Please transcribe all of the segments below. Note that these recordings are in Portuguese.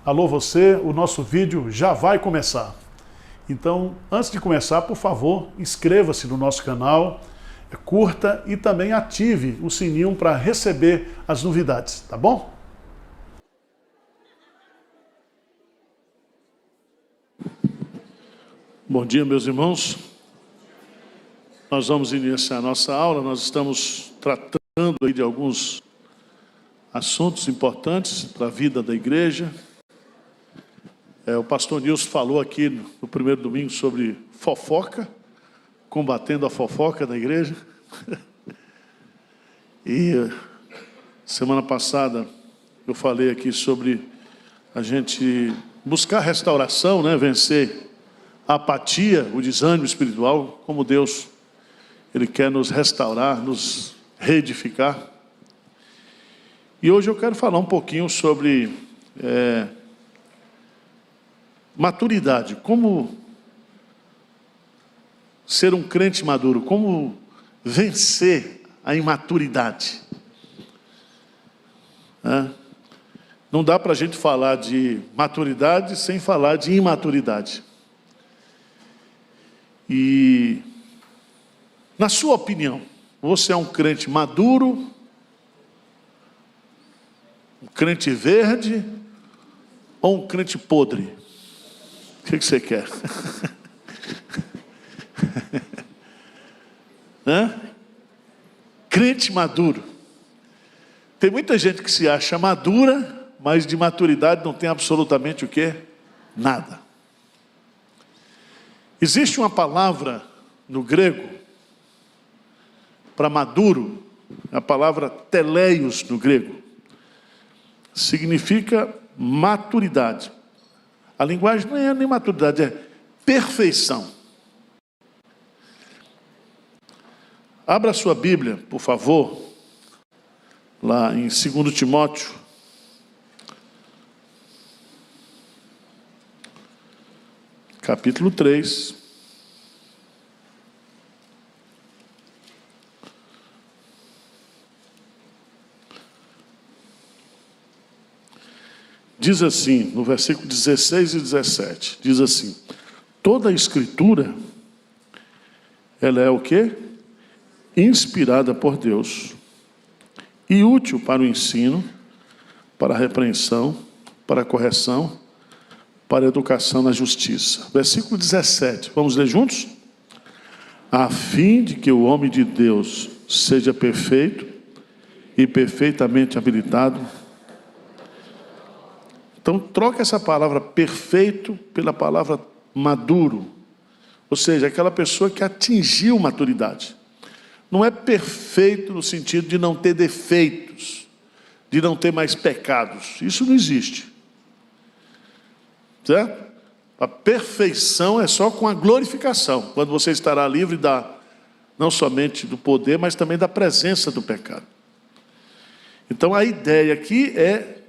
Alô você, o nosso vídeo já vai começar. Então, antes de começar, por favor, inscreva-se no nosso canal, curta e também ative o sininho para receber as novidades, tá bom? Bom dia, meus irmãos. Nós vamos iniciar a nossa aula. Nós estamos tratando aí de alguns assuntos importantes para a vida da igreja. O pastor Nilson falou aqui no primeiro domingo sobre fofoca, combatendo a fofoca da igreja. E semana passada eu falei aqui sobre a gente buscar restauração, né? Vencer a apatia, o desânimo espiritual, como Deus, Ele quer nos restaurar, nos reedificar. E hoje eu quero falar um pouquinho sobre maturidade, como ser um crente maduro, como vencer a imaturidade. Não dá para a gente falar de maturidade sem falar de imaturidade. E, na sua opinião, você é um crente maduro, um crente verde ou um crente podre? O que você quer? Crente maduro. Tem muita gente que se acha madura, mas de maturidade não tem absolutamente o quê? Nada. Existe uma palavra no grego para maduro, a palavra teleios no grego, significa maturidade. A linguagem não é nem maturidade, é perfeição. Abra a sua Bíblia, por favor, lá em 2 Timóteo. Capítulo 3. Diz assim, no versículo 16 e 17, diz assim: toda a Escritura, ela é o quê? Inspirada por Deus e útil para o ensino, para a repreensão, para a correção, para a educação na justiça. Versículo 17, vamos ler juntos? A fim de que o homem de Deus seja perfeito e perfeitamente habilitado. Então, troca essa palavra perfeito pela palavra maduro. Ou seja, aquela pessoa que atingiu maturidade. Não é perfeito no sentido de não ter defeitos, de não ter mais pecados. Isso não existe. Certo? A perfeição é só com a glorificação, quando você estará livre não somente do poder, mas também da presença do pecado. Então, a ideia aqui é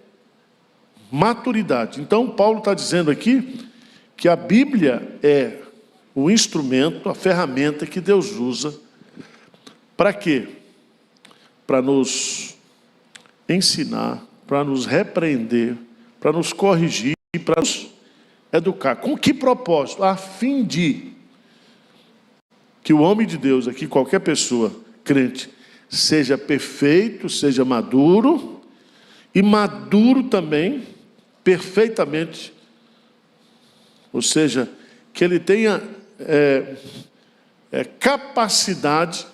maturidade. Então, Paulo está dizendo aqui que a Bíblia é o instrumento, a ferramenta que Deus usa. Para quê? Para nos ensinar, para nos repreender, para nos corrigir, para nos educar. Com que propósito? A fim de que o homem de Deus, aqui qualquer pessoa crente, seja perfeito, seja maduro, e maduro também, perfeitamente, ou seja, que ele tenha capacidade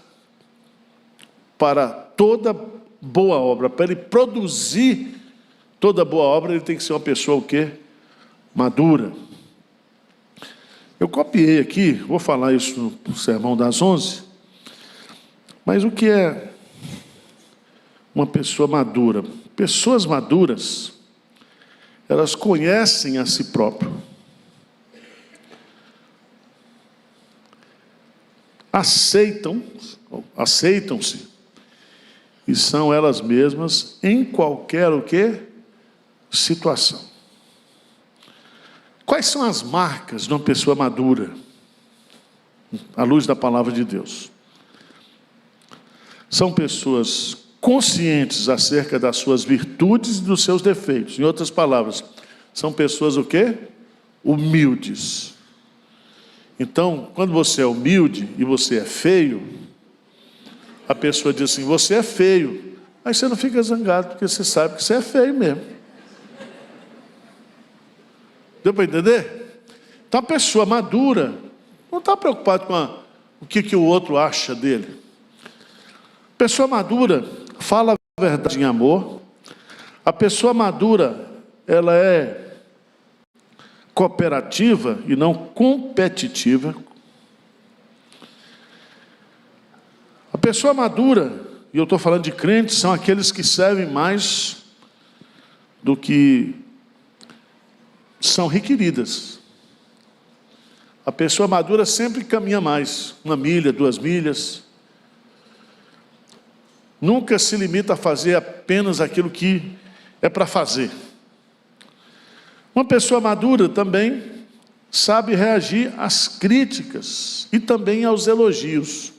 para toda boa obra. Para ele produzir toda boa obra, ele tem que ser uma pessoa o quê? Madura. Eu copiei aqui, vou falar isso no Sermão das 11, mas o que é uma pessoa madura? Pessoas maduras, elas conhecem a si próprio, aceitam-se e são elas mesmas em qualquer o quê? Situação. Quais são as marcas de uma pessoa madura, à luz da palavra de Deus? São pessoas conscientes acerca das suas virtudes e dos seus defeitos. Em outras palavras, são pessoas o quê? Humildes. Então, quando você é humilde e você é feio, a pessoa diz assim, você é feio. Aí você não fica zangado, porque você sabe que você é feio mesmo. Deu para entender? Então a pessoa madura não está preocupada com o que o outro acha dele. A pessoa madura fala a verdade em amor. A pessoa madura, ela é cooperativa e não competitiva. A pessoa madura, e eu estou falando de crentes, são aqueles que servem mais do que são requeridas. A pessoa madura sempre caminha mais, 1 milha, 2 milhas. Nunca se limita a fazer apenas aquilo que é para fazer. Uma pessoa madura também sabe reagir às críticas e também aos elogios.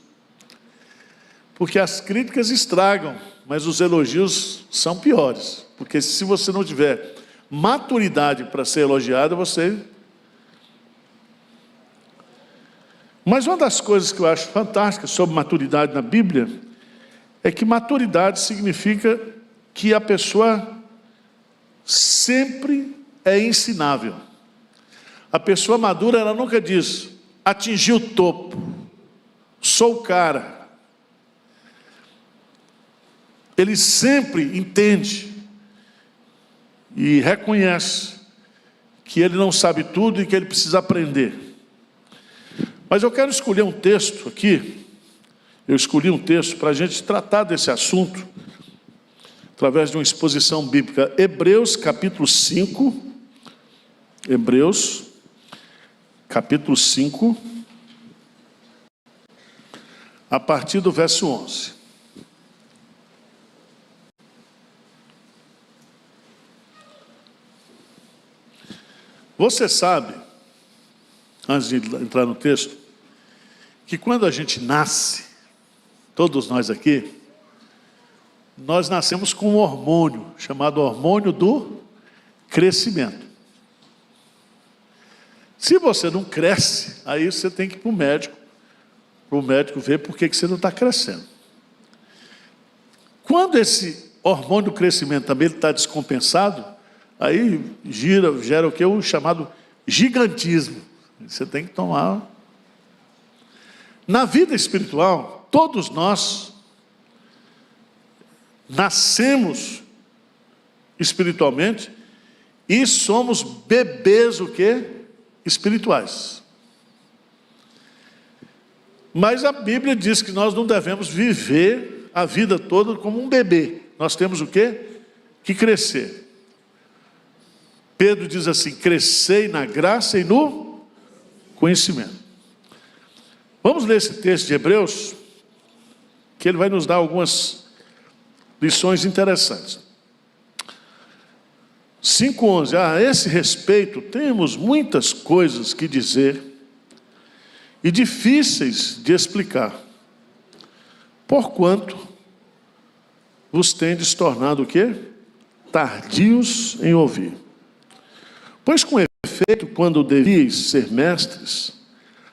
Porque as críticas estragam, mas os elogios são piores. Porque se você não tiver maturidade para ser elogiado, você... Mas uma das coisas que eu acho fantástica sobre maturidade na Bíblia é que maturidade significa que a pessoa sempre é ensinável. A pessoa madura, ela nunca diz, atingi o topo, sou o cara. Ele sempre entende e reconhece que ele não sabe tudo e que ele precisa aprender. Mas eu quero escolher um texto aqui, eu escolhi um texto para a gente tratar desse assunto, através de uma exposição bíblica. Hebreus capítulo 5, Hebreus capítulo 5, a partir do verso 11. Você sabe, antes de entrar no texto, que quando a gente nasce, todos nós aqui, nós nascemos com um hormônio, chamado hormônio do crescimento. Se você não cresce, aí você tem que ir para o médico ver por que você não está crescendo. Quando esse hormônio do crescimento também está descompensado, aí gera o que? O chamado gigantismo. Você tem que tomar. Na vida espiritual, todos nós nascemos espiritualmente e somos bebês o quê? Espirituais. Mas a Bíblia diz que nós não devemos viver a vida toda como um bebê. Nós temos o quê? Que crescer. Pedro diz assim, crescei na graça e no conhecimento. Vamos ler esse texto de Hebreus, que ele vai nos dar algumas lições interessantes. 5:11, a esse respeito temos muitas coisas que dizer e difíceis de explicar, porquanto vos tendes tornado o quê? Tardios em ouvir. Pois com efeito, quando devíeis ser mestres,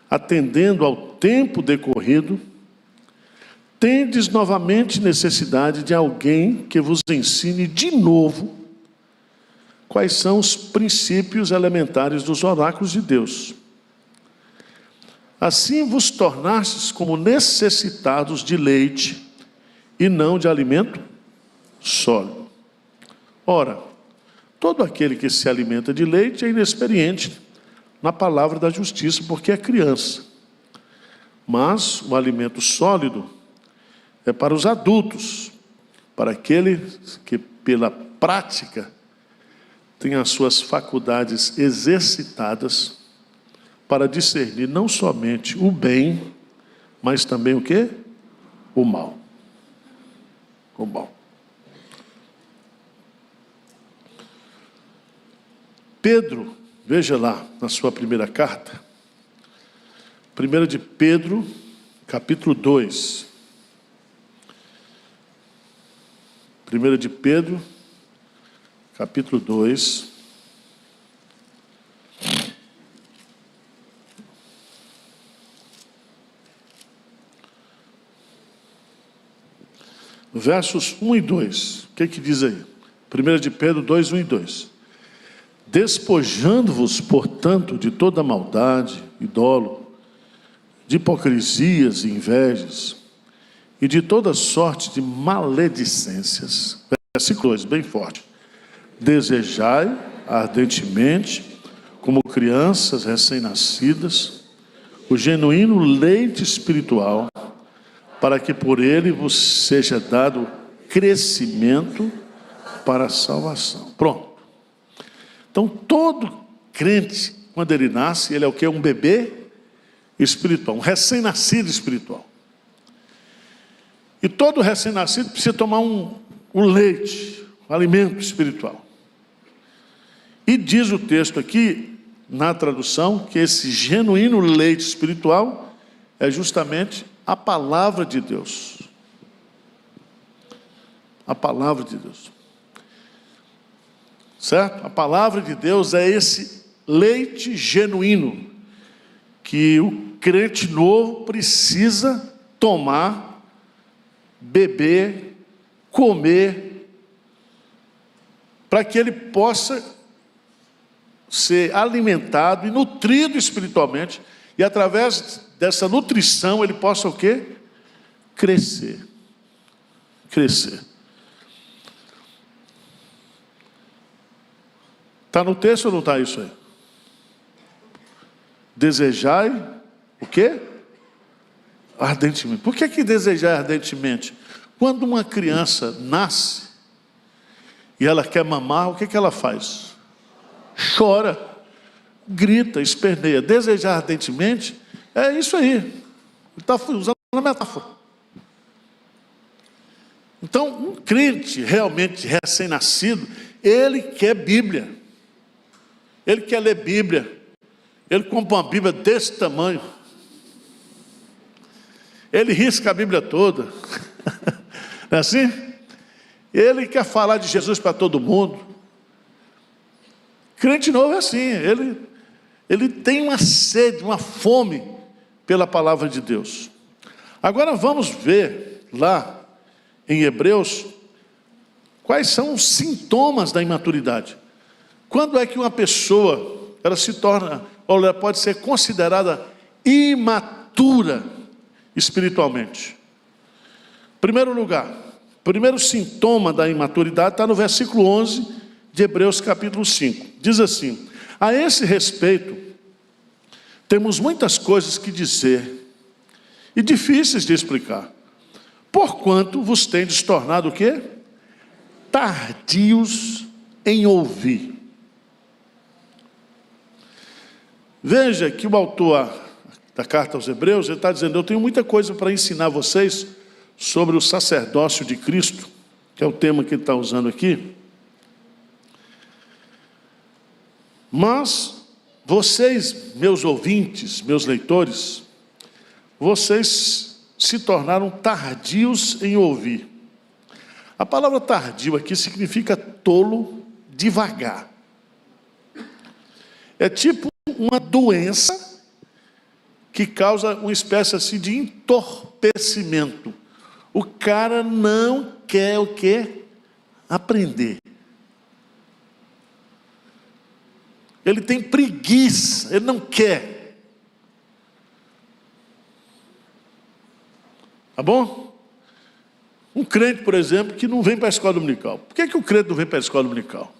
atendendo ao tempo decorrido, tendes novamente necessidade de alguém que vos ensine de novo quais são os princípios elementares dos oráculos de Deus. Assim vos tornastes como necessitados de leite e não de alimento sólido. Ora, todo aquele que se alimenta de leite é inexperiente na palavra da justiça, porque é criança. Mas o alimento sólido é para os adultos, para aqueles que pela prática têm as suas faculdades exercitadas para discernir não somente o bem, mas também o quê? O mal. O mal. Pedro, veja lá na sua primeira carta, 1 de Pedro, capítulo 2. 1 de Pedro, capítulo 2. versos 1 e 2. O que diz aí? 1 de Pedro 2, 1 e 2. Despojando-vos, portanto, de toda maldade e dolo, de hipocrisias e invejas, e de toda sorte de maledicências. Versículo 2, bem forte. Desejai ardentemente, como crianças recém-nascidas, o genuíno leite espiritual, para que por ele vos seja dado crescimento para a salvação. Pronto. Então, todo crente, quando ele nasce, ele é o quê? Um bebê espiritual, um recém-nascido espiritual. E todo recém-nascido precisa tomar um leite, um alimento espiritual. E diz o texto aqui, na tradução, que esse genuíno leite espiritual é justamente a palavra de Deus. A palavra de Deus. Certo? A palavra de Deus é esse leite genuíno que o crente novo precisa tomar, beber, comer, para que ele possa ser alimentado e nutrido espiritualmente, e através dessa nutrição ele possa o quê? Crescer. Crescer. Está no texto ou não está isso aí? Desejai o quê? Ardentemente. Por que desejar ardentemente? Quando uma criança nasce e ela quer mamar, o que ela faz? Chora, grita, esperneia. Desejar ardentemente é isso aí. Ele está usando a metáfora. Então, um crente realmente recém-nascido, ele quer Bíblia. Ele quer ler Bíblia. Ele compra uma Bíblia desse tamanho. Ele risca a Bíblia toda. Não é assim? Ele quer falar de Jesus para todo mundo. Crente novo é assim. Ele tem uma sede, uma fome pela palavra de Deus. Agora vamos ver lá em Hebreus quais são os sintomas da imaturidade. Quando é que uma pessoa, ela se torna, ou ela pode ser considerada imatura espiritualmente? Primeiro lugar, primeiro sintoma da imaturidade está no versículo 11 de Hebreus capítulo 5. Diz assim: a esse respeito, temos muitas coisas que dizer e difíceis de explicar, porquanto vos tendes tornado o quê? Tardios em ouvir. Veja que o autor da carta aos Hebreus, ele está dizendo: eu tenho muita coisa para ensinar vocês sobre o sacerdócio de Cristo, que é o tema que ele está usando aqui. Mas vocês, meus ouvintes, meus leitores, vocês se tornaram tardios em ouvir. A palavra tardio aqui significa tolo, devagar. É tipo uma doença que causa uma espécie assim de entorpecimento. O cara não quer o quê? Aprender. Ele tem preguiça, ele não quer. Tá bom? Um crente, por exemplo, que não vem para a escola dominical. Por que o crente não vem para a escola dominical?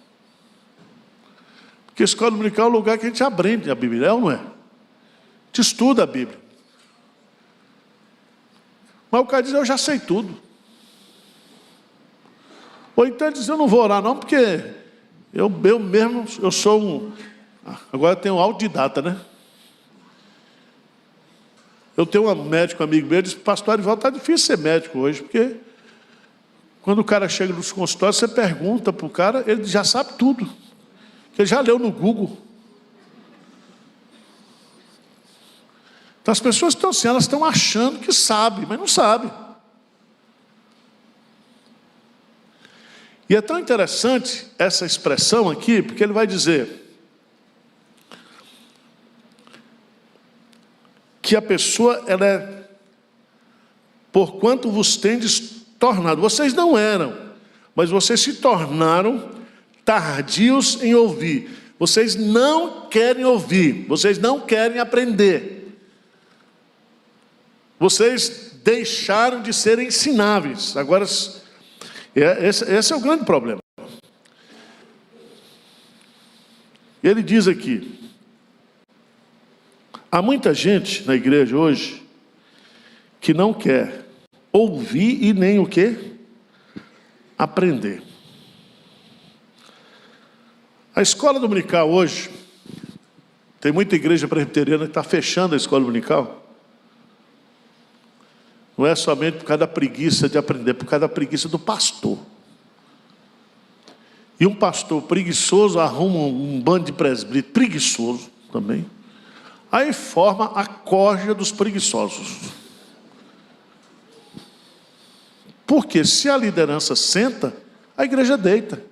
Porque a escola dominical é o lugar que a gente aprende a Bíblia, é ou não é? A gente estuda a Bíblia. Mas o cara diz: eu já sei tudo. Ou então ele diz: eu não vou orar não, porque eu mesmo, eu sou um... Agora tem um autodidata, né? Eu tenho um médico amigo meu, ele disse: pastor Arivaldo, está difícil ser médico hoje, porque quando o cara chega nos consultórios, você pergunta para o cara, ele já sabe tudo. Ele já leu no Google. Então as pessoas estão assim, elas estão achando que sabem, mas não sabem. E é tão interessante essa expressão aqui, porque ele vai dizer que a pessoa, ela é, porquanto vos tendes tornado. Vocês não eram, mas vocês se tornaram tardios em ouvir. Vocês não querem ouvir, vocês não querem aprender. Vocês deixaram de ser ensináveis. Agora, esse é o grande problema. Ele diz aqui, há muita gente na igreja hoje que não quer ouvir e nem o quê? Aprender. A escola dominical hoje, tem muita igreja presbiteriana que está fechando a escola dominical. Não é somente por causa da preguiça de aprender, é por causa da preguiça do pastor. E um pastor preguiçoso arruma um bando de presbítero preguiçoso também. Aí forma a corja dos preguiçosos. Porque se a liderança senta, a igreja deita.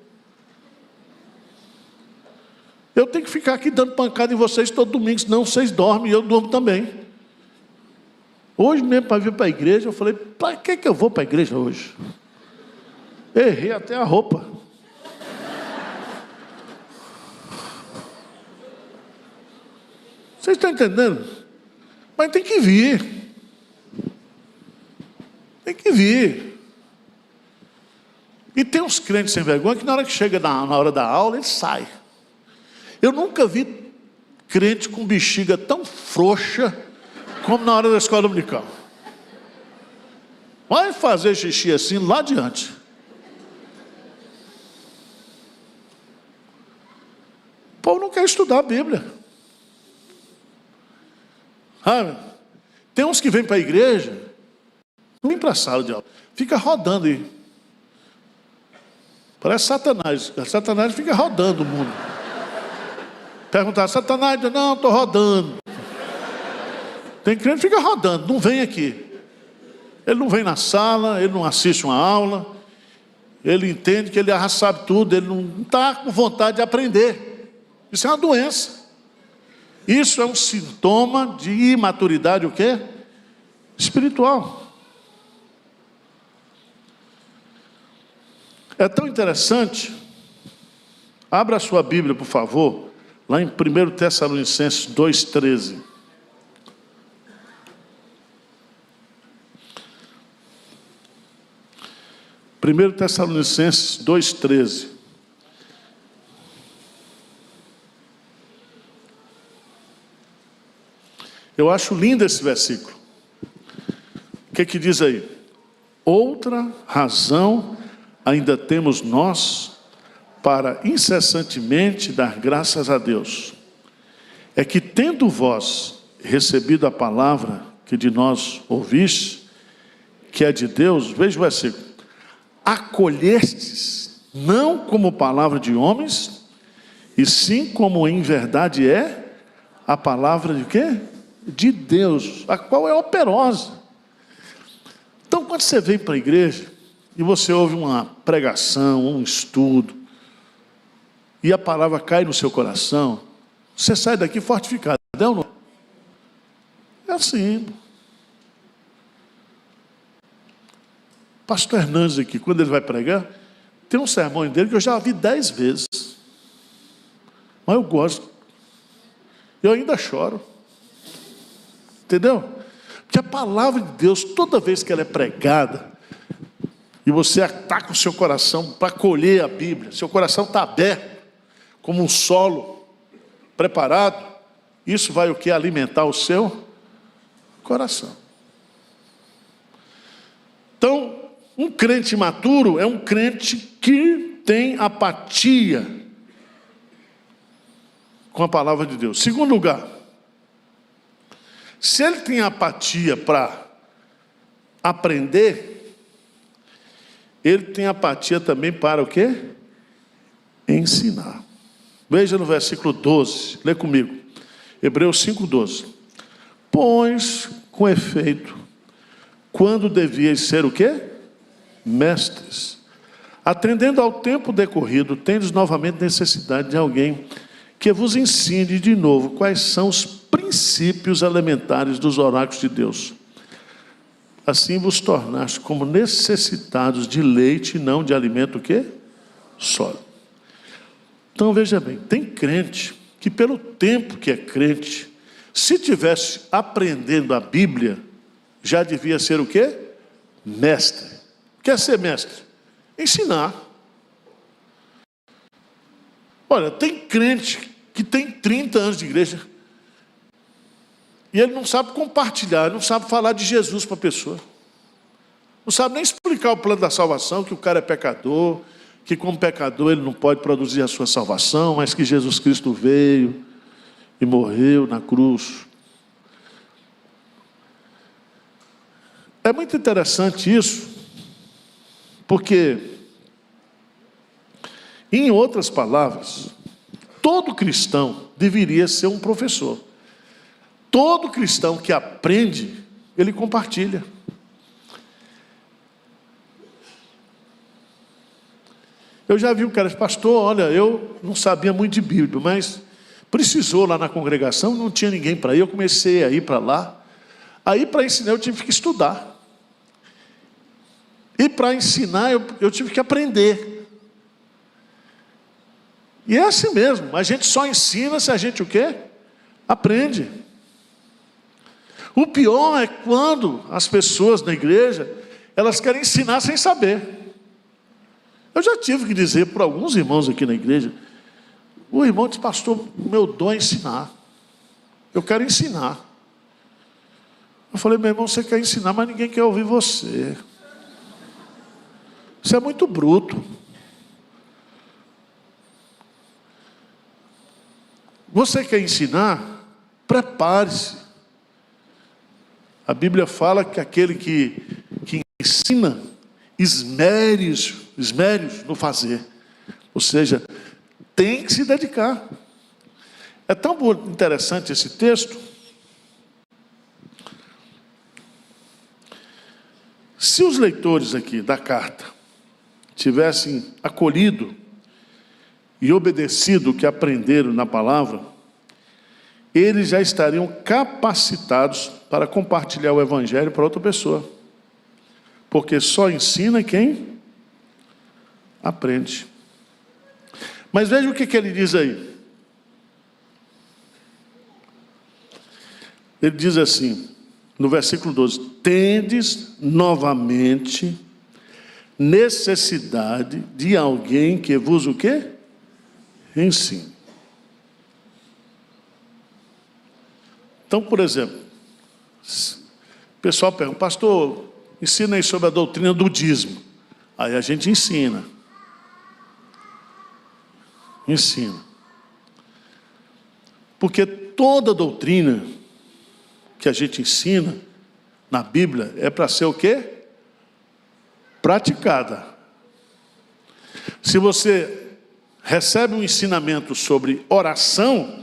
Eu tenho que ficar aqui dando pancada em vocês todo domingo, senão vocês dormem e eu durmo também. Hoje mesmo, para vir para a igreja, eu falei, para que eu vou para a igreja hoje? Errei até a roupa. Vocês estão entendendo? Mas tem que vir. Tem que vir. E tem uns crentes sem vergonha que na hora que chega na hora da aula, ele sai. Eu nunca vi crente com bexiga tão frouxa como na hora da escola dominical. Vai fazer xixi assim lá adiante. O povo não quer estudar a Bíblia. Tem uns que vêm para a igreja, não vem para a sala de aula, fica rodando aí. Parece Satanás. Satanás fica rodando o mundo. Perguntar, Satanás, não, estou rodando. Tem crente que fica rodando, não vem aqui. Ele não vem na sala, ele não assiste uma aula, ele entende que ele já sabe tudo, ele não está com vontade de aprender. Isso é uma doença. Isso é um sintoma de imaturidade, o quê? Espiritual. É tão interessante. Abra a sua Bíblia, por favor, lá em 1 Tessalonicenses 2,13. Primeiro Tessalonicenses 2,13. Eu acho lindo esse versículo. O que diz aí? Outra razão ainda temos nós para incessantemente dar graças a Deus. É que tendo vós recebido a palavra que de nós ouviste, que é de Deus, veja o versículo, acolhestes, não como palavra de homens, e sim como em verdade é a palavra de quê? De Deus, a qual é operosa. Então, quando você vem para a igreja e você ouve uma pregação, um estudo, e a palavra cai no seu coração, você sai daqui fortificado, é ou não? É assim. Pastor Hernandes aqui, quando ele vai pregar, tem um sermão dele que eu já ouvi 10 vezes. Mas eu gosto. Eu ainda choro. Entendeu? Porque a palavra de Deus, toda vez que ela é pregada, e você está com o seu coração para colher a Bíblia, seu coração está aberto, como um solo preparado, isso vai o que? Alimentar o seu coração. Então, um crente maturo é um crente que tem apatia com a palavra de Deus. Segundo lugar, se ele tem apatia para aprender, ele tem apatia também para o quê? Ensinar. Veja no versículo 12, lê comigo. Hebreus 5,12. Pois, com efeito, quando devíeis ser o quê? Mestres. Atendendo ao tempo decorrido, tendes novamente necessidade de alguém que vos ensine de novo quais são os princípios elementares dos oráculos de Deus. assim vos tornaste como necessitados de leite e não de alimento o quê? Sólido. Então veja bem, tem crente que pelo tempo que é crente, se tivesse aprendendo a Bíblia, já devia ser o quê? Mestre. Quer ser mestre? Ensinar. Olha, tem crente que tem 30 anos de igreja e ele não sabe compartilhar, não sabe falar de Jesus para a pessoa. Não sabe nem explicar o plano da salvação, que o cara é pecador, que como pecador ele não pode produzir a sua salvação, mas que Jesus Cristo veio e morreu na cruz. É muito interessante isso, porque, em outras palavras, todo cristão deveria ser um professor. Todo cristão que aprende, ele compartilha. Eu já vi um cara, pastor, olha, eu não sabia muito de Bíblia, mas precisou lá na congregação, não tinha ninguém para ir, eu comecei a ir para lá. Aí para ensinar eu tive que estudar. E para ensinar eu tive que aprender. E é assim mesmo, a gente só ensina se a gente o quê? Aprende. O pior é quando as pessoas na igreja, elas querem ensinar sem saber. Eu já tive que dizer para alguns irmãos aqui na igreja, o irmão disse, pastor, meu dom é ensinar. Eu quero ensinar. Eu falei, meu irmão, você quer ensinar, mas ninguém quer ouvir você. Isso é muito bruto. Você quer ensinar? Prepare-se. A Bíblia fala que aquele que ensina, esmere-os no fazer. Ou seja, tem que se dedicar. É tão interessante esse texto. Se os leitores aqui da carta tivessem acolhido e obedecido o que aprenderam na palavra, eles já estariam capacitados para compartilhar o evangelho para outra pessoa. Porque só ensina quem aprende. Mas veja o que ele diz aí. Ele diz assim, no versículo 12: tendes novamente necessidade de alguém que vos o quê? Ensine. Então, por exemplo, o pessoal pergunta, pastor, ensina aí sobre a doutrina do dízimo. Aí a gente ensina. Ensina. Porque toda doutrina que a gente ensina na Bíblia é para ser o quê? Praticada. Se você recebe um ensinamento sobre oração,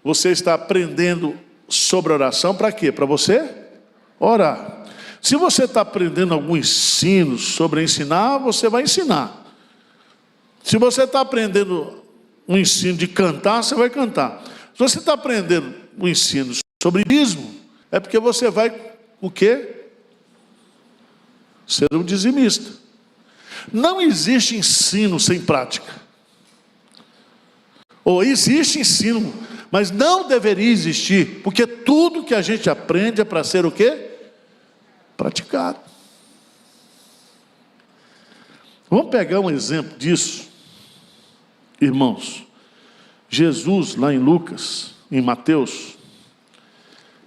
você está aprendendo sobre oração para quê? Para você orar. Se você está aprendendo algum ensino sobre ensinar, você vai ensinar. Se você está aprendendo um ensino de cantar, você vai cantar. Se você está aprendendo um ensino sobre dízimo, é porque você vai o quê? Ser um dizimista. Não existe ensino sem prática. Ou existe ensino, mas não deveria existir, porque tudo que a gente aprende é para ser o quê? Praticado. Vamos pegar um exemplo disso, irmãos. Jesus, lá em Lucas, em Mateus,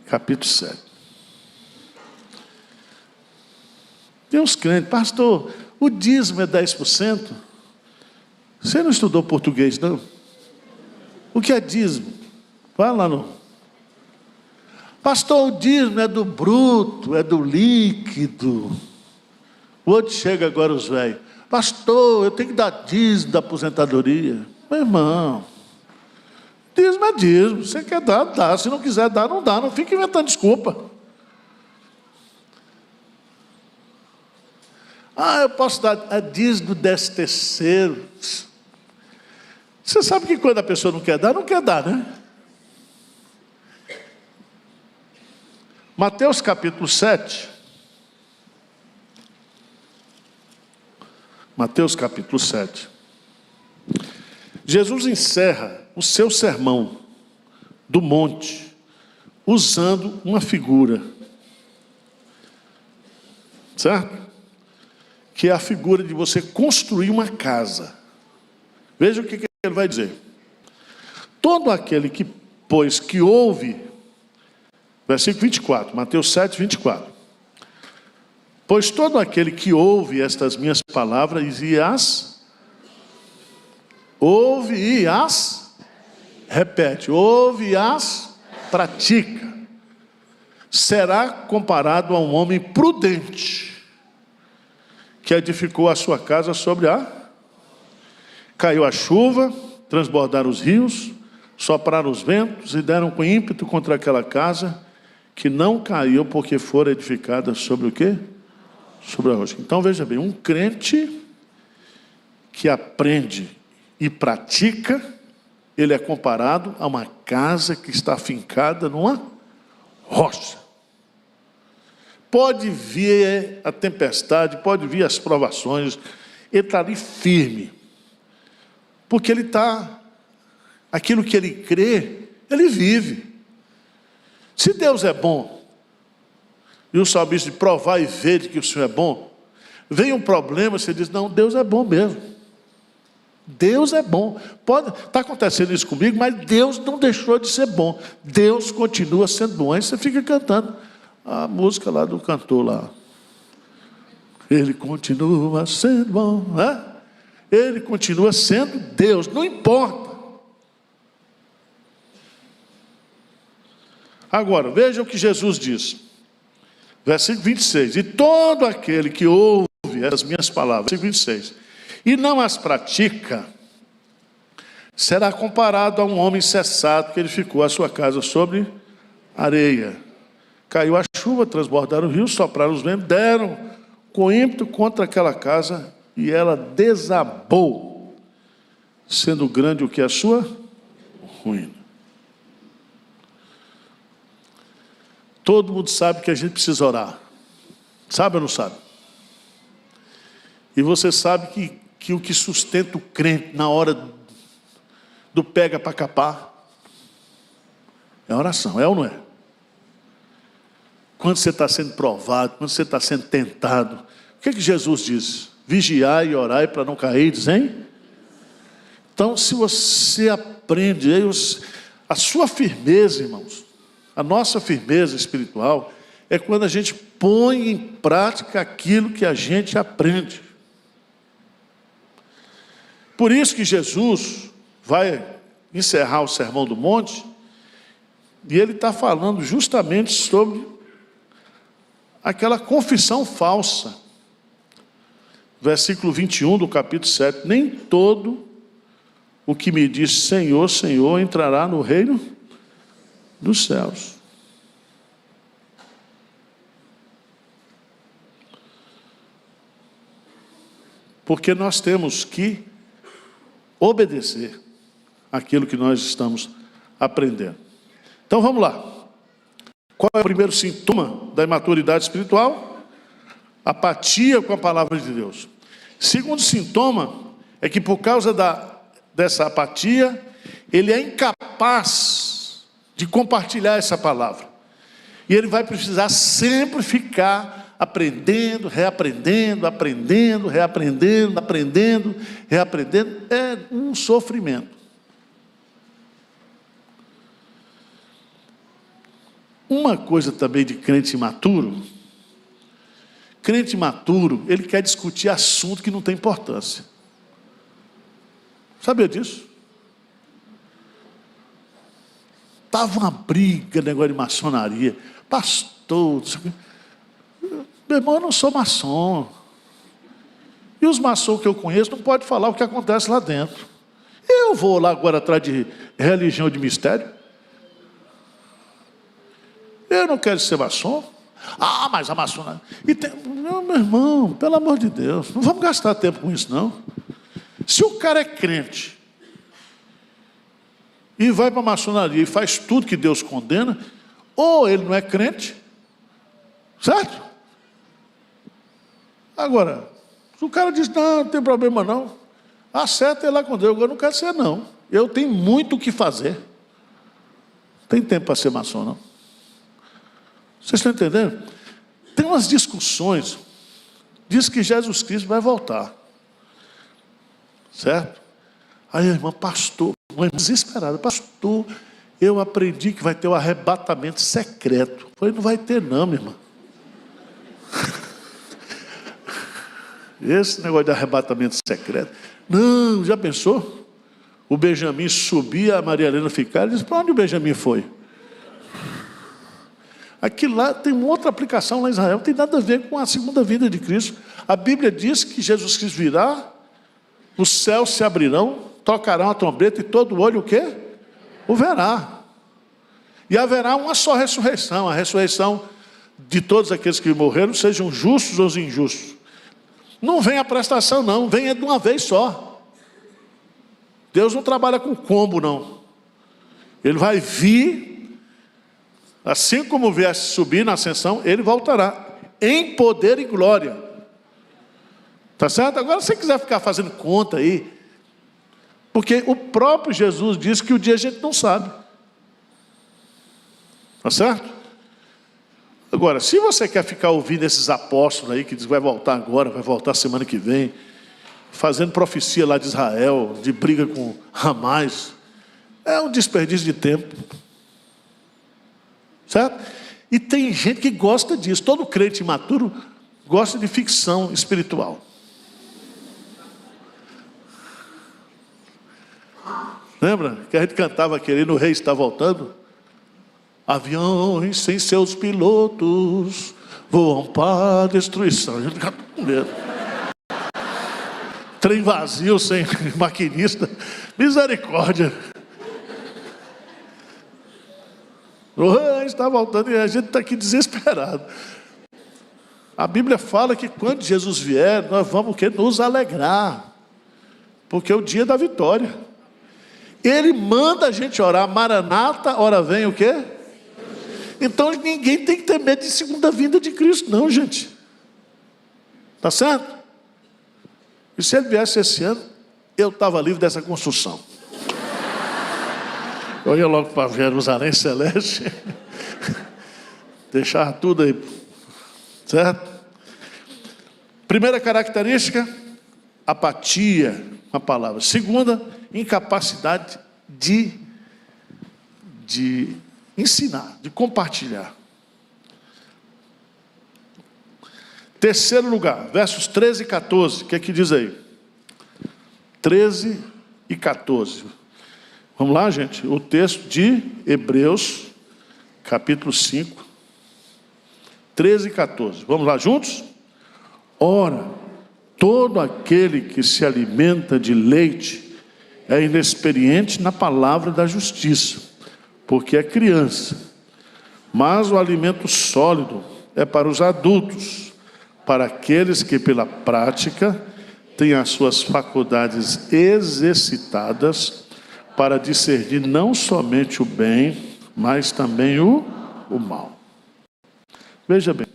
capítulo 7. Tem uns crentes, pastor, o dízimo é 10%? Você não estudou português, não? O que é dízimo? Vai lá no... Pastor, o dízimo é do bruto, é do líquido. O outro chega agora, os velhos. Pastor, eu tenho que dar dízimo da aposentadoria. Meu irmão, dízimo é dízimo. Você quer dar, dá. Se não quiser dar, não dá. Não fica inventando desculpa. Ah, eu posso dar a dízimo do 13º. Você sabe que quando a pessoa não quer dar, né? Mateus capítulo 7. Mateus capítulo 7. Jesus encerra o seu sermão do monte usando uma figura, certo? Que é a figura de você construir uma casa. Veja o que ele vai dizer. Todo aquele que, pois, que ouve, versículo 24, Mateus 7, 24. Pois todo aquele que ouve estas minhas palavras e as ouve e as repete, ouve e as pratica, será comparado a um homem prudente que edificou a sua casa sobre a... Caiu a chuva, transbordaram os rios, sopraram os ventos e deram com ímpeto contra aquela casa, que não caiu porque fora edificada sobre o quê? Sobre a rocha. Então veja bem, um crente que aprende e pratica, ele é comparado a uma casa que está fincada numa rocha. Pode vir a tempestade, pode vir as provações, ele está ali firme, porque ele está, aquilo que ele crê, ele vive. Se Deus é bom, e o salmista diz, provar e ver que o Senhor é bom, vem um problema, você diz, não, Deus é bom mesmo. Deus é bom. Pode estar acontecendo isso comigo, mas Deus não deixou de ser bom. Deus continua sendo bom. Aí você fica cantando a música lá do cantor lá. Ele continua sendo bom, né? Ele continua sendo Deus, não importa. Agora, veja o que Jesus diz. Versículo 26. E todo aquele que ouve as minhas palavras, versículo 26, e não as pratica, será comparado a um homem insensato que edificou a sua casa sobre areia. Caiu a chuva, transbordaram o rio, sopraram os ventos, deram com ímpeto contra aquela casa, e ela desabou, sendo grande o que? A sua ruína. Todo mundo sabe que a gente precisa orar. Sabe ou não sabe? E você sabe que o que sustenta o crente na hora do pega para capar é a oração, é ou não é? Quando você está sendo provado, quando você está sendo tentado, o que Jesus diz? Vigiai e orai para não cair, hein? Então, se você aprende, a sua firmeza, irmãos, a nossa firmeza espiritual é quando a gente põe em prática aquilo que a gente aprende. Por isso que Jesus vai encerrar o Sermão do Monte, e ele está falando justamente sobre aquela confissão falsa. Versículo 21 do capítulo 7. Nem todo o que me diz Senhor, Senhor, entrará no reino dos céus. Porque nós temos que obedecer aquilo que nós estamos aprendendo. Então vamos lá. Qual é o primeiro sintoma da imaturidade espiritual? Apatia com a palavra de Deus. Segundo sintoma é que por causa dessa apatia, ele é incapaz de compartilhar essa palavra. E ele vai precisar sempre ficar aprendendo, reaprendendo, aprendendo, reaprendendo, aprendendo, reaprendendo. É um sofrimento. Uma coisa também de crente imaturo, ele quer discutir assunto que não tem importância. Sabia disso? Estava uma briga, negócio de maçonaria. Pastor, meu irmão, eu não sou maçom. E os maçons que eu conheço não podem falar o que acontece lá dentro. Eu vou lá agora atrás de religião de mistério? Eu não quero ser maçom. Ah, mas a maçonaria... Meu irmão, pelo amor de Deus, não vamos gastar tempo com isso, não. Se o cara é crente e vai para a maçonaria e faz tudo que Deus condena, ou ele não é crente, certo? Agora, Se o cara diz, não tem problema não, acerta ele lá com Deus. Eu não quero ser não. Eu tenho muito o que fazer. Não tem tempo para ser maçom, não. Vocês estão entendendo? Tem umas discussões. Diz que Jesus Cristo vai voltar. Certo? Aí a irmã, pastor, uma irmã desesperada, pastor, eu aprendi que vai ter o arrebatamento secreto. Eu falei, não vai ter não, minha irmã. Esse negócio de arrebatamento secreto. Não, já pensou? O Benjamim subia, a Maria Helena ficava, e disse, para onde o Benjamim foi? Aquilo lá tem uma outra aplicação lá em Israel, não tem nada a ver com a segunda vinda de Cristo. A Bíblia diz que Jesus Cristo virá, os céus se abrirão, tocarão a trombeta e todo olho o quê? O verá. E haverá uma só ressurreição, a ressurreição de todos aqueles que morreram, sejam justos ou injustos. Não vem a prestação não, vem de uma vez só. Deus não trabalha com combo não. Ele vai vir, assim como viesse subir na ascensão, ele voltará em poder e glória. Tá certo? Agora, se você quiser ficar fazendo conta aí, porque o próprio Jesus disse que o dia a gente não sabe. Tá certo? Agora, se você quer ficar ouvindo esses apóstolos aí, que diz que vai voltar agora, vai voltar semana que vem, fazendo profecia lá de Israel, de briga com Hamas, é um desperdício de tempo. Certo? E tem gente que gosta disso. Todo crente imaturo gosta de ficção espiritual. Lembra que a gente cantava aquele No Rei Está Voltando? Aviões sem seus pilotos voam para a destruição. A gente fica com medo. Trem vazio sem maquinista. Misericórdia. O Rei está voltando e a gente está aqui desesperado. A Bíblia fala que quando Jesus vier, nós vamos o quê? Nos alegrar. Porque é o dia da vitória. Ele manda a gente orar, Maranata, ora vem o quê? Então ninguém tem que ter medo de segunda vinda de Cristo, não, gente. Tá certo? E se ele viesse esse ano, eu estava livre dessa construção. Eu ia logo para Jerusalém Celeste, deixar tudo aí, certo? Primeira característica, apatia, uma palavra. Segunda, incapacidade de ensinar, de compartilhar. Terceiro lugar, versos 13 e 14, o que é que diz aí? 13 e 14. Vamos lá, gente? O texto de Hebreus, capítulo 5, 13 e 14. Vamos lá juntos? Ora, todo aquele que se alimenta de leite é inexperiente na palavra da justiça, porque é criança. Mas o alimento sólido é para os adultos, para aqueles que pela prática têm as suas faculdades exercitadas para discernir não somente o bem, mas também o mal. Veja bem,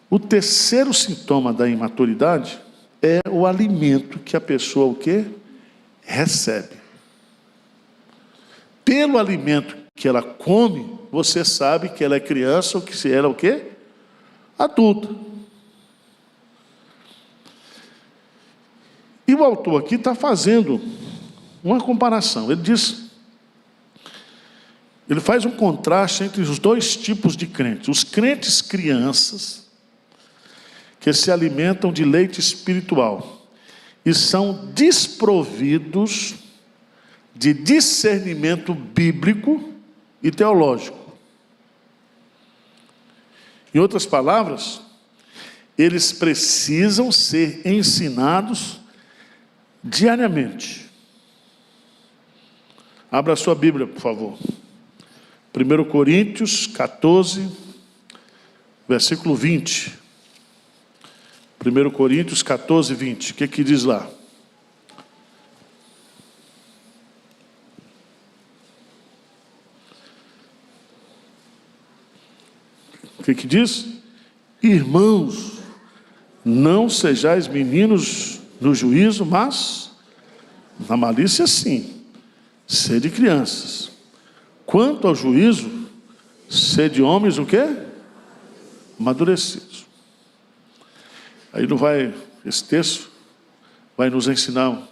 o terceiro sintoma da imaturidade é o alimento que a pessoa o quê? Recebe. Pelo alimento que ela come, você sabe que ela é criança ou que se ela é o quê? Adulta. E o autor aqui está fazendo uma comparação. Ele faz um contraste entre os dois tipos de crentes. Os crentes crianças, que se alimentam de leite espiritual e são desprovidos de discernimento bíblico e teológico. Em outras palavras, eles precisam ser ensinados diariamente. Abra a sua Bíblia, por favor. 1 Coríntios 14, versículo 20. 1 Coríntios 14, 20. O que diz lá? O que diz? Irmãos, Não sejais meninos no juízo, mas na malícia sim, sede crianças. Quanto ao juízo, sede homens o quê? Amadurecidos. Aí não vai, esse texto vai nos ensinar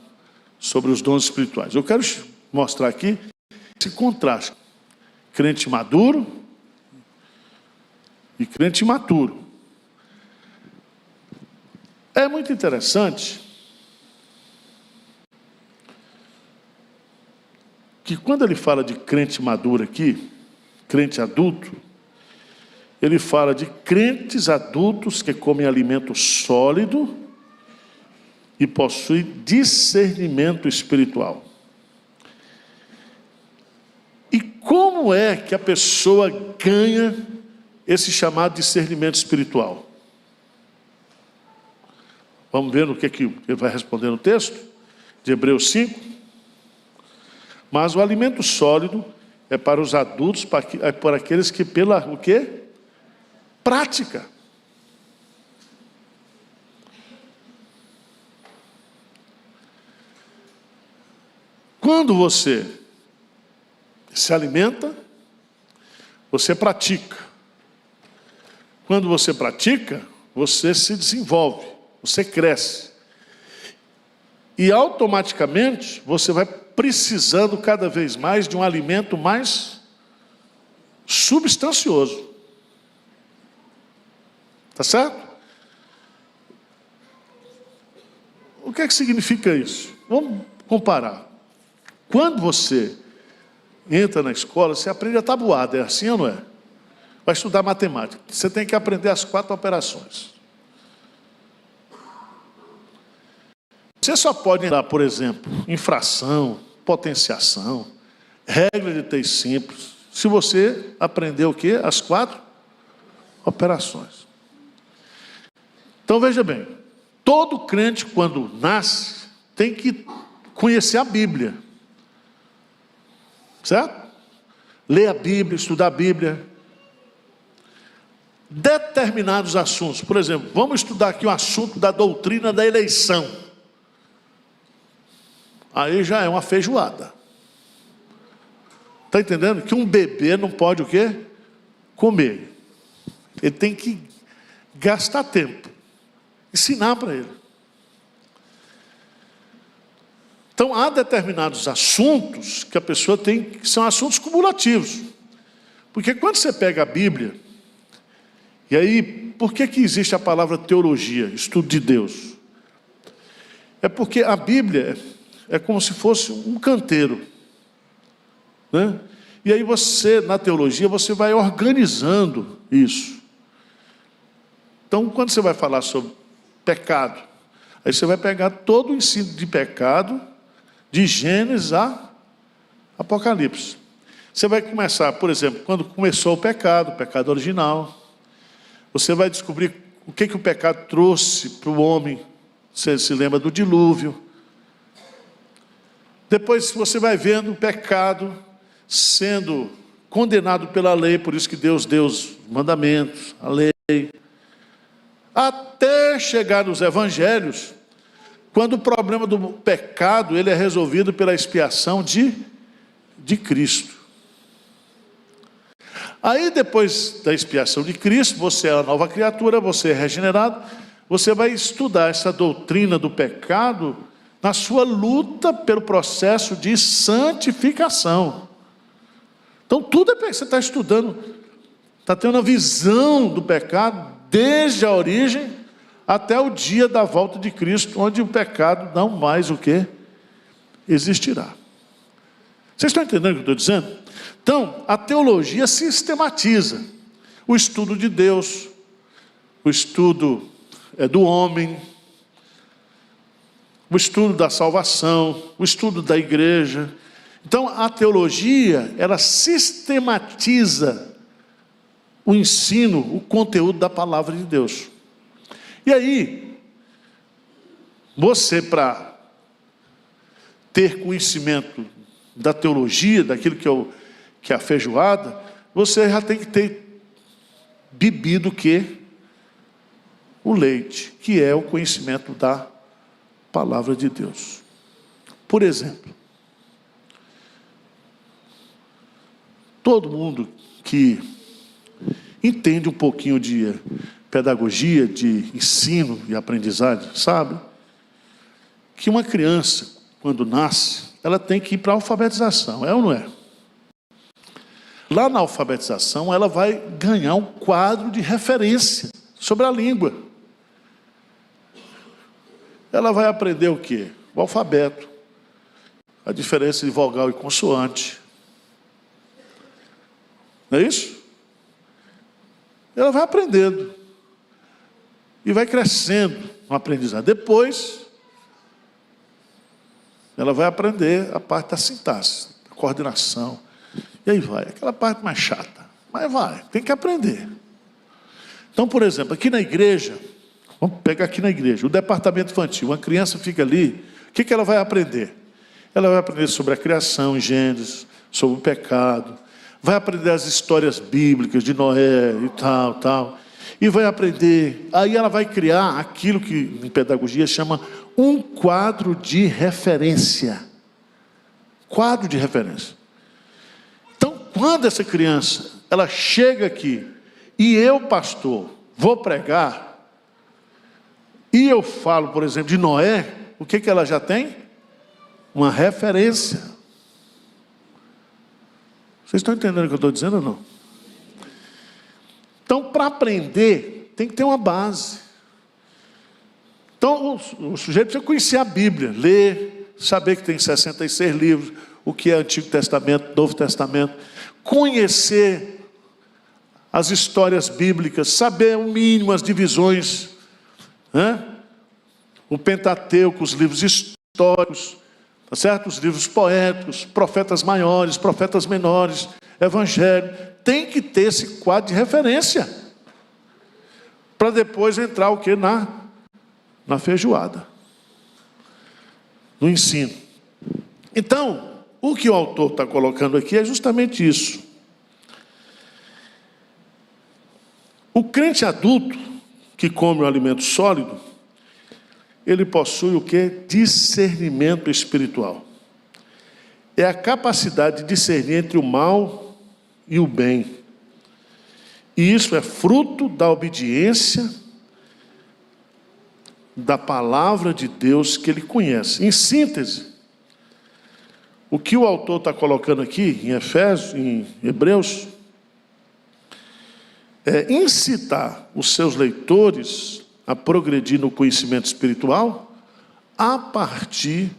sobre os dons espirituais. Eu quero mostrar aqui esse contraste. Crente maduro e crente imaturo. É muito interessante que quando ele fala de crente maduro aqui, crente adulto, ele fala de crentes adultos que comem alimento sólido e possuem discernimento espiritual. E como é que a pessoa ganha esse chamado discernimento espiritual? Vamos ver no que ele vai responder no texto de Hebreus 5. Mas o alimento sólido é para os adultos, é para aqueles que pela o quê? Prática. Quando você se alimenta, você pratica. Quando você pratica, você se desenvolve, você cresce. E automaticamente você vai precisando cada vez mais de um alimento mais substancioso. Tá certo? O que é que significa isso? Vamos comparar. Quando você entra na escola, você aprende a tabuada, é assim ou não é? Vai estudar matemática. Você tem que aprender as 4 operações. Você só pode entrar, por exemplo, em fração, potenciação, regra de 3 simples, se você aprender o quê? As 4 operações. Então veja bem, todo crente quando nasce tem que conhecer a Bíblia. Certo? Ler a Bíblia, estudar a Bíblia. Determinados assuntos, por exemplo, vamos estudar aqui o assunto da doutrina da eleição. Aí já é uma feijoada. Está entendendo? Que um bebê não pode o quê? Comer. Ele tem que gastar tempo. Ensinar para ele. Então, há determinados assuntos que a pessoa tem, que são assuntos cumulativos. Porque quando você pega a Bíblia, e aí, por que existe a palavra teologia, estudo de Deus? É porque a Bíblia é como se fosse um canteiro, né? E aí você, na teologia, você vai organizando isso. Então, quando você vai falar sobre pecado, aí você vai pegar todo o ensino de pecado, de Gênesis a Apocalipse. Você vai começar, por exemplo, quando começou o pecado original. Você vai descobrir o que o pecado trouxe para o homem. Você se lembra do dilúvio. Depois você vai vendo o pecado sendo condenado pela lei, por isso que Deus deu os mandamentos, a lei. Até chegar nos evangelhos, quando o problema do pecado ele é resolvido pela expiação de Cristo. Aí depois da expiação de Cristo, você é uma nova criatura, você é regenerado, você vai estudar essa doutrina do pecado na sua luta pelo processo de santificação. Então tudo é você está estudando, está tendo a visão do pecado desde a origem até o dia da volta de Cristo, onde o pecado não mais o que existirá. Vocês estão entendendo o que eu estou dizendo? Então, a teologia sistematiza o estudo de Deus, o estudo do homem, o estudo da salvação, o estudo da igreja. Então, a teologia, ela sistematiza o ensino, o conteúdo da palavra de Deus. E aí, você para ter conhecimento da teologia, daquilo que é a feijoada, você já tem que ter bebido o quê? o leite, que é o conhecimento da palavra de Deus. Por exemplo, todo mundo que entende um pouquinho de pedagogia, de ensino e aprendizagem, sabe que uma criança, quando nasce, ela tem que ir para a alfabetização, é ou não é? Lá na alfabetização, ela vai ganhar um quadro de referência sobre a língua. Ela vai aprender o quê? O alfabeto, a diferença de vogal e consoante. Não é isso? Ela vai aprendendo e vai crescendo no aprendizado. Depois, ela vai aprender a parte da sintaxe, da coordenação. E aí vai, aquela parte mais chata. Mas vai, tem que aprender. Então, por exemplo, aqui na igreja, vamos pegar aqui na igreja, o departamento infantil, uma criança fica ali, o que ela vai aprender? Ela vai aprender sobre a criação em Gênesis, sobre o pecado, vai aprender as histórias bíblicas de Noé e tal. E vai aprender, aí ela vai criar aquilo que em pedagogia chama um quadro de referência. Quadro de referência. Então, quando essa criança, ela chega aqui, e eu, pastor, vou pregar, e eu falo, por exemplo, de Noé, o que ela já tem? Uma referência. Vocês estão entendendo o que eu estou dizendo ou não? Então, para aprender, tem que ter uma base. Então, o sujeito precisa conhecer a Bíblia, ler, saber que tem 66 livros, o que é Antigo Testamento, Novo Testamento, conhecer as histórias bíblicas, saber o mínimo as divisões, né? O Pentateuco, os livros históricos, tá certo? Os livros poéticos, profetas maiores, profetas menores, evangelho. Tem que ter esse quadro de referência para depois entrar o que? Na feijoada, no ensino. Então, o que o autor está colocando aqui é justamente isso. O crente adulto que come um alimento sólido, ele possui o que? Discernimento espiritual. É a capacidade de discernir entre o mal e o bem. E isso é fruto da obediência da palavra de Deus que ele conhece. Em síntese, o que o autor está colocando aqui em Efésios, em Hebreus, é incitar os seus leitores a progredir no conhecimento espiritual a partir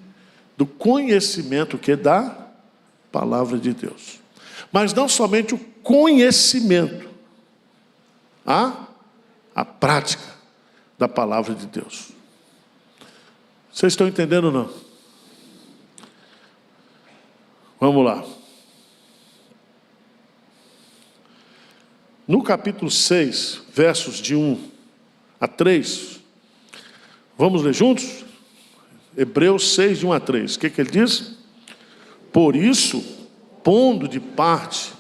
do conhecimento que dá a palavra de Deus. Mas não somente o conhecimento, a prática da palavra de Deus. Vocês estão entendendo ou não? Vamos lá. No capítulo 6, versos de 1 a 3, vamos ler juntos? Hebreus 6, de 1 a 3. O que ele diz? Por isso, pondo de parte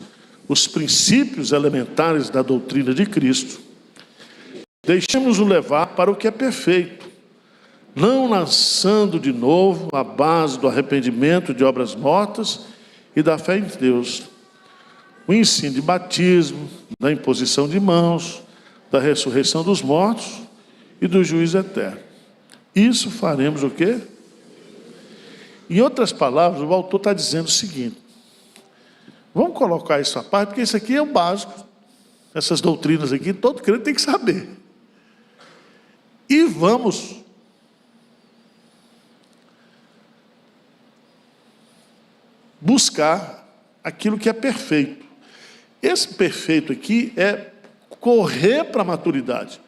os princípios elementares da doutrina de Cristo, deixemos-nos levar para o que é perfeito, não lançando de novo a base do arrependimento de obras mortas e da fé em Deus, o ensino de batismo, da imposição de mãos, da ressurreição dos mortos e do juízo eterno. Isso faremos o quê? Em outras palavras, o autor está dizendo o seguinte: vamos colocar isso à parte, porque isso aqui é o básico. Essas doutrinas aqui, todo crente tem que saber. E vamos buscar aquilo que é perfeito. Esse perfeito aqui é correr para a maturidade,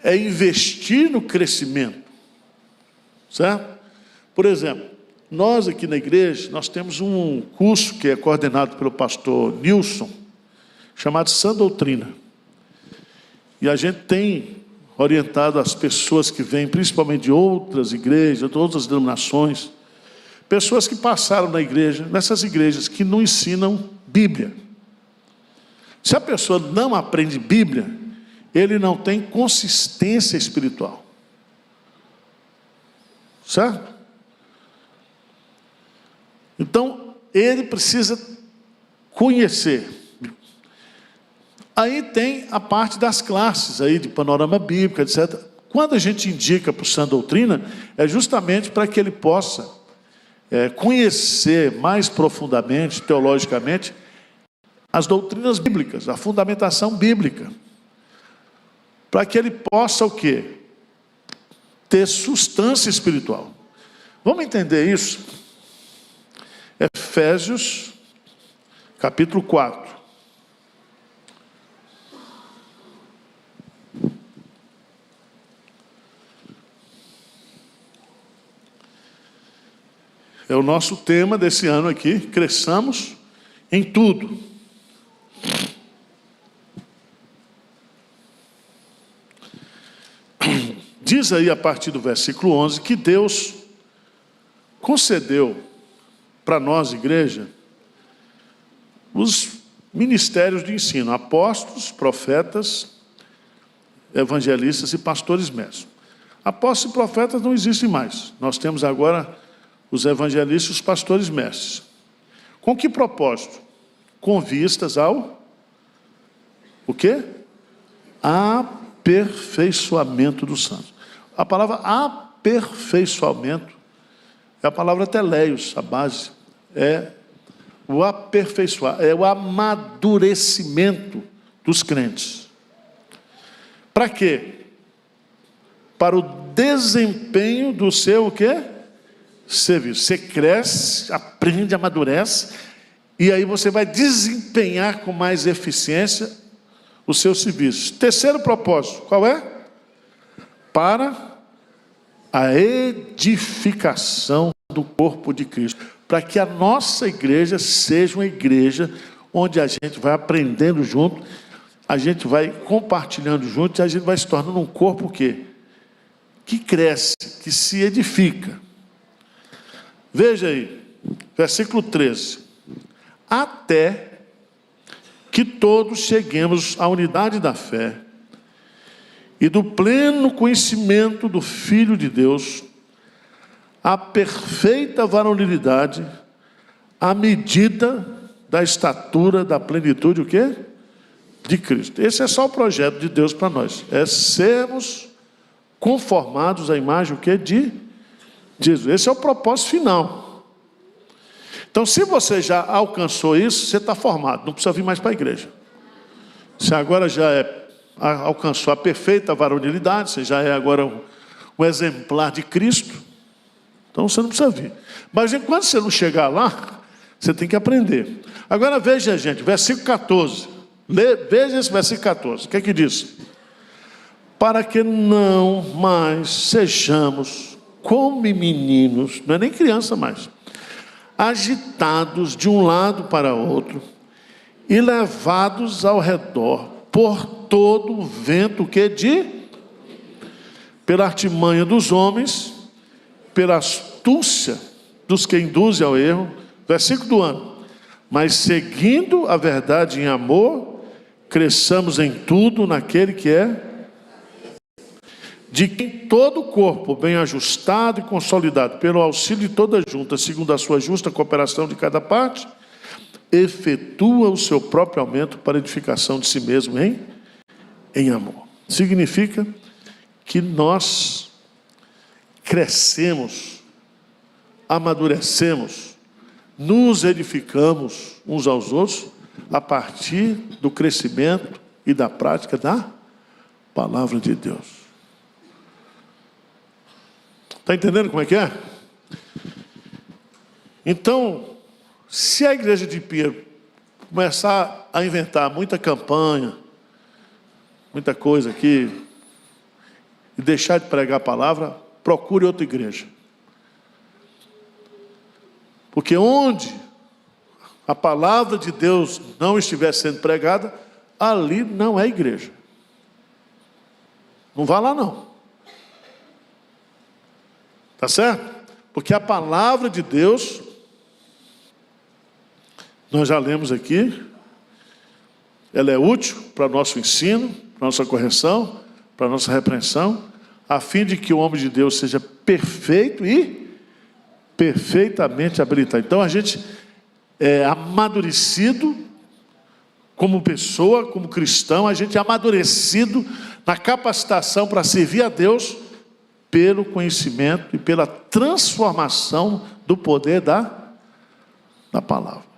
é investir no crescimento, certo? Por exemplo, nós aqui na igreja, nós temos um curso que é coordenado pelo pastor Nilson, chamado Sã Doutrina. E a gente tem orientado as pessoas que vêm, principalmente de outras igrejas, de outras denominações, pessoas que passaram na igreja, nessas igrejas que não ensinam Bíblia. Se a pessoa não aprende Bíblia, ele não tem consistência espiritual. Certo? Então, ele precisa conhecer. Aí tem a parte das classes, aí, de panorama bíblico, etc. Quando a gente indica para o Sã Doutrina, é justamente para que ele possa conhecer mais profundamente, teologicamente, as doutrinas bíblicas, a fundamentação bíblica. Para que ele possa o quê? Ter substância espiritual. Vamos entender isso? Efésios, capítulo 4. É o nosso tema desse ano aqui, cresçamos em tudo. Diz aí a partir do versículo 11 que Deus concedeu para nós, igreja, os ministérios de ensino, apóstolos, profetas, evangelistas e pastores mestres. Apóstolos e profetas não existem mais. Nós temos agora os evangelistas e os pastores mestres. Com que propósito? Com vistas ao o quê? Aperfeiçoamento dos santos. A palavra aperfeiçoamento é a palavra teleios, a base. É o aperfeiçoar, é o amadurecimento dos crentes. Para quê? Para o desempenho do seu o quê? Serviço. Você cresce, aprende, amadurece, e aí você vai desempenhar com mais eficiência o seu serviço. Terceiro propósito, qual é? Para a edificação do corpo de Cristo. Para que a nossa igreja seja uma igreja onde a gente vai aprendendo junto, a gente vai compartilhando junto, e a gente vai se tornando um corpo que cresce, que se edifica. Veja aí, versículo 13. Até que todos cheguemos à unidade da fé e do pleno conhecimento do Filho de Deus, à perfeita varonilidade, à medida da estatura da plenitude, o quê? De Cristo. Esse é só o projeto de Deus para nós. É sermos conformados à imagem, o quê? De Jesus. Esse é o propósito final. Então, se você já alcançou isso, você está formado. Não precisa vir mais para a igreja. Você agora já alcançou a perfeita varonilidade, você já é agora um exemplar de Cristo, então você não precisa vir. Mas enquanto você não chegar lá, você tem que aprender. Agora veja, gente, versículo 14. Veja esse versículo 14. O que é que diz? Para que não mais sejamos como meninos, não é nem criança mais, agitados de um lado para outro e levados ao redor por todo o vento pela artimanha dos homens, pela astúcia dos que induzem ao erro. Versículo do ano. Mas seguindo a verdade em amor, cresçamos em tudo naquele que é de quem todo o corpo, bem ajustado e consolidado, pelo auxílio de toda junta, segundo a sua justa cooperação de cada parte, efetua o seu próprio aumento para edificação de si mesmo em amor. Significa que nós crescemos, amadurecemos, nos edificamos uns aos outros a partir do crescimento e da prática da palavra de Deus. Está entendendo como é que é? Então, se a igreja de Pinheiro começar a inventar muita campanha, muita coisa aqui, e deixar de pregar a palavra, procure outra igreja. Porque onde a palavra de Deus não estiver sendo pregada, ali não é igreja. Não vá lá não. Tá certo? Porque a palavra de Deus, nós já lemos aqui, ela é útil para o nosso ensino, para a nossa correção, para a nossa repreensão, a fim de que o homem de Deus seja perfeito e perfeitamente habilitado. Então a gente é amadurecido como pessoa, como cristão, a gente é amadurecido na capacitação para servir a Deus pelo conhecimento e pela transformação do poder da palavra.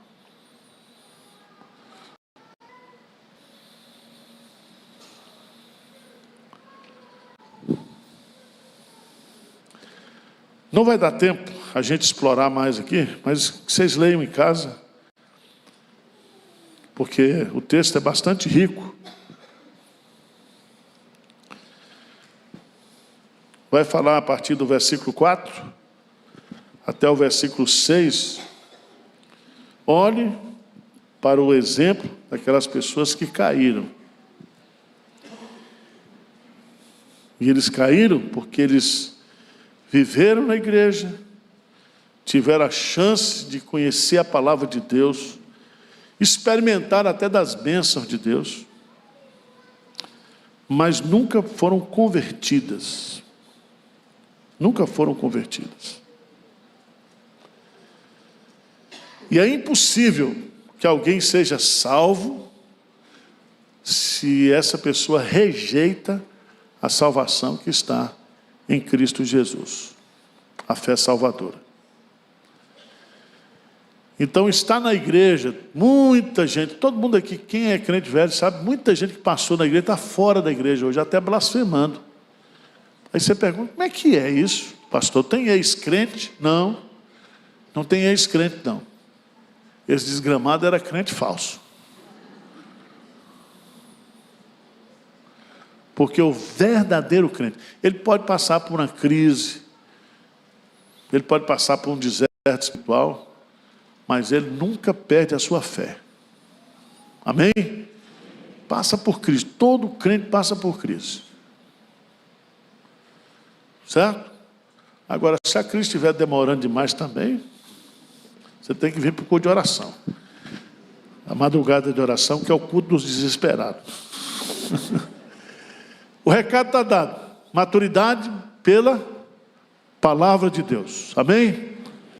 Não vai dar tempo a gente explorar mais aqui, mas vocês leiam em casa, porque o texto é bastante rico. Vai falar a partir do versículo 4 até o versículo 6. Olhe para o exemplo daquelas pessoas que caíram. E eles caíram porque eles viveram na igreja, tiveram a chance de conhecer a palavra de Deus, experimentar até das bênçãos de Deus, mas nunca foram convertidas. Nunca foram convertidas. E é impossível que alguém seja salvo se essa pessoa rejeita a salvação que está em Cristo Jesus, a fé salvadora. Então está na igreja, muita gente, todo mundo aqui, quem é crente velho sabe, muita gente que passou na igreja está fora da igreja hoje, até blasfemando. Aí você pergunta, como é que é isso? Pastor, tem ex-crente? Não, não tem ex-crente não. Esse desgramado era crente falso. Porque o verdadeiro crente, ele pode passar por uma crise, ele pode passar por um deserto espiritual, mas ele nunca perde a sua fé. Amém? Passa por crise, todo crente passa por crise. Certo? Agora, se a crise estiver demorando demais também, você tem que vir para o culto de oração. A madrugada de oração, que é o culto dos desesperados. O recado está dado. Maturidade pela palavra de Deus. Amém?